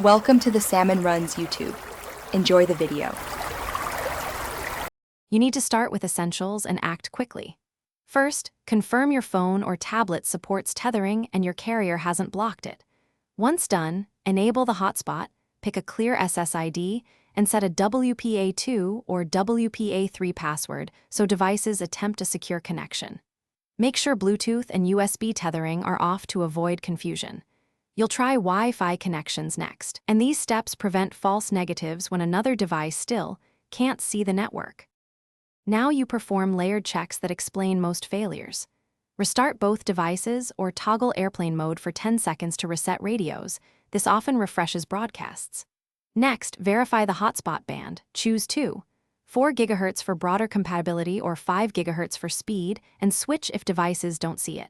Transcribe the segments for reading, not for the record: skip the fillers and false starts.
Welcome to the Salmon Runs YouTube. Enjoy the video. You need to start with essentials and act quickly. First, confirm your phone or tablet supports tethering and your carrier hasn't blocked it. Once done, enable the hotspot, pick a clear SSID, and set a WPA2 or WPA3 password so devices attempt a secure connection. Make sure Bluetooth and USB tethering are off to avoid confusion. You'll try Wi-Fi connections next, and these steps prevent false negatives when another device still can't see the network. Now you perform layered checks that explain most failures. Restart both devices or toggle airplane mode for 10 seconds to reset radios. This often refreshes broadcasts. Next, verify the hotspot band. Choose 4 GHz for broader compatibility or 5 GHz for speed, and switch if devices don't see it.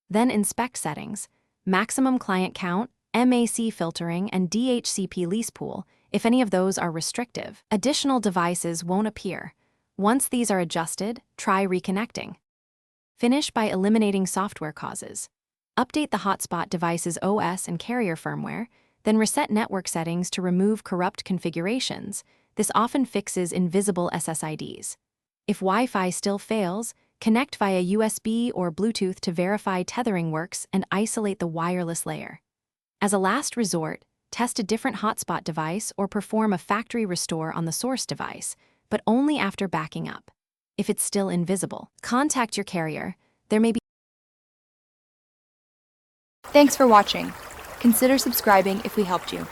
Then inspect settings, maximum client count, MAC filtering, and DHCP lease pool. If any of those are restrictive, additional devices won't appear. Once these are adjusted, try reconnecting. Finish by eliminating software causes. Update the hotspot device's OS and carrier firmware, then reset network settings to remove corrupt configurations. This often fixes invisible SSIDs. If Wi-Fi still fails, connect via USB or Bluetooth to verify tethering works and isolate the wireless layer. As a last resort, test a different hotspot device or perform a factory restore on the source device, but only after backing up. If it's still invisible, contact your carrier. There may be. Thanks for watching. Consider subscribing if we helped you.